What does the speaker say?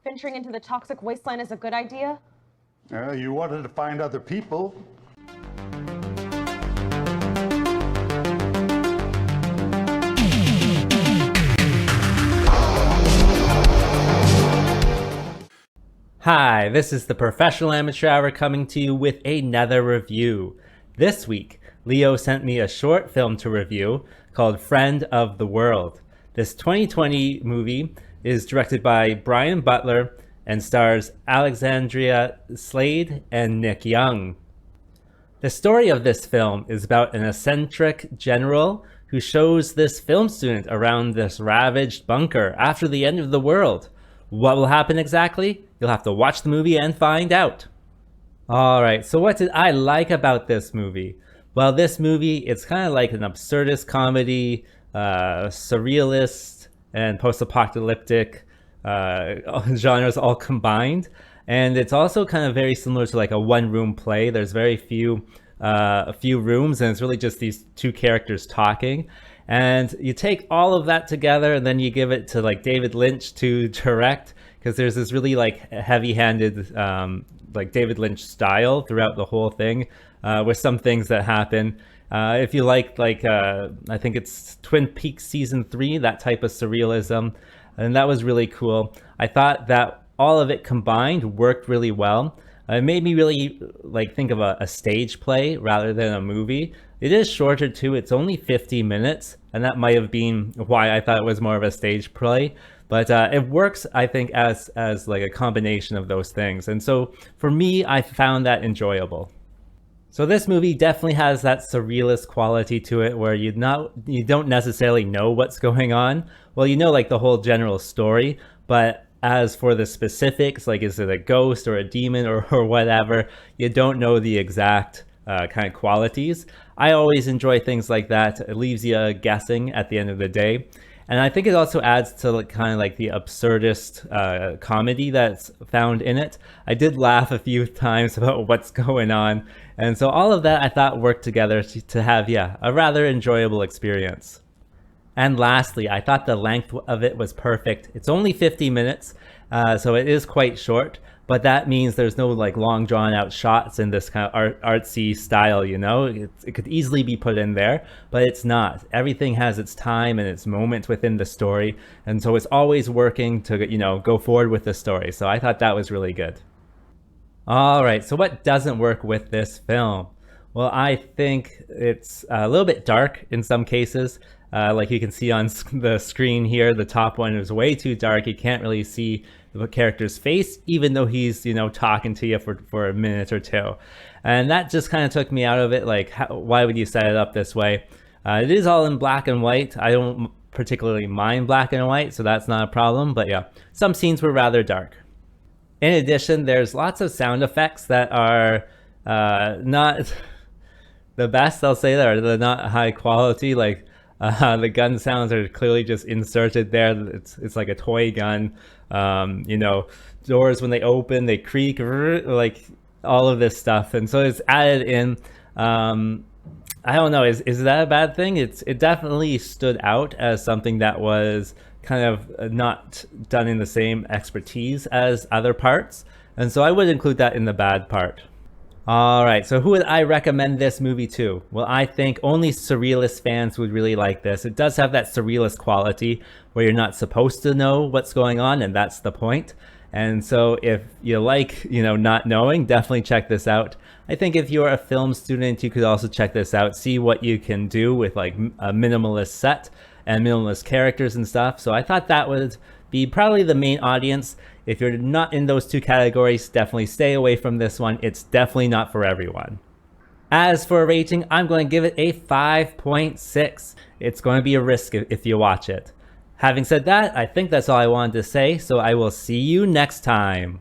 venturing into the toxic wasteland is a good idea? You wanted to find other people. Hi, this is the Professional Amateur Hour coming to you with another review. This week, Leo sent me a short film to review called Friend of the World. This 2020 movie is directed by Brian Butler and stars Alexandria Slade and Nick Young. The story of this film is about an eccentric general who shows this film student around this ravaged bunker after the end of the world. What will happen exactly? You'll have to watch the movie and find out. Alright, so what did I like about this movie? Well, this movie, it's kind of like an absurdist comedy, surrealist, and post-apocalyptic genres all combined. And it's also kind of very similar to like a one-room play. There's very few rooms, and it's really just these two characters talking. And you take all of that together and then you give it to like David Lynch to direct, because there's this really like heavy-handed like David Lynch style throughout the whole thing, with some things that happen. If you like I think it's Twin Peaks season 3, that type of surrealism, and that was really cool. I thought that all of it combined worked really well. It made me really like think of a stage play rather than a movie. It is shorter too. It's only 50 minutes, and that might have been why I thought it was more of a stage play. But it works, I think, as like a combination of those things. And so for me, I found that enjoyable. So this movie definitely has that surrealist quality to it, where you don't necessarily know what's going on. Well, you know, like the whole general story, but as for the specifics, like is it a ghost or a demon or whatever, you don't know the exact kind of qualities. I always enjoy things like that. It leaves you guessing at the end of the day. And I think it also adds to like, kind of like the absurdist comedy that's found in it. I did laugh a few times about what's going on. And so all of that I thought worked together to have, a rather enjoyable experience. And lastly, I thought the length of it was perfect. It's only 50 minutes, so it is quite short, but that means there's no like long drawn out shots in this kind of artsy style, you know? It could easily be put in there, but it's not. Everything has its time and its moments within the story, and so it's always working to, you know, go forward with the story. So I thought that was really good. All right, so what doesn't work with this film? Well, I think it's a little bit dark in some cases. Like you can see on the screen here, the top one is way too dark. You can't really see the character's face, even though he's, you know, talking to you for a minute or two. And that just kind of took me out of it. Like, why would you set it up this way? It is all in black and white. I don't particularly mind black and white, so that's not a problem. But yeah, some scenes were rather dark. In addition, there's lots of sound effects that are not the best, I'll say. They're not high quality. Like, the gun sounds are clearly just inserted there. It's like a toy gun. You know, doors when they open, they creak, like all of this stuff. And so it's added in. I don't know, is that a bad thing? It definitely stood out as something that was kind of not done in the same expertise as other parts. And so I would include that in the bad part. All right, so who would I recommend this movie to? Well, I think only surrealist fans would really like this. It does have that surrealist quality where you're not supposed to know what's going on, and that's the point. And so if you like, you know, not knowing, definitely check this out. I think if you're a film student, you could also check this out, see what you can do with like a minimalist set and minimalist characters and stuff. So I thought that would be probably the main audience. If you're not in those two categories, definitely stay away from this one. It's definitely not for everyone. As for a rating, I'm going to give it a 5.6. It's going to be a risk if you watch it. Having said that, I think that's all I wanted to say, so I will see you next time.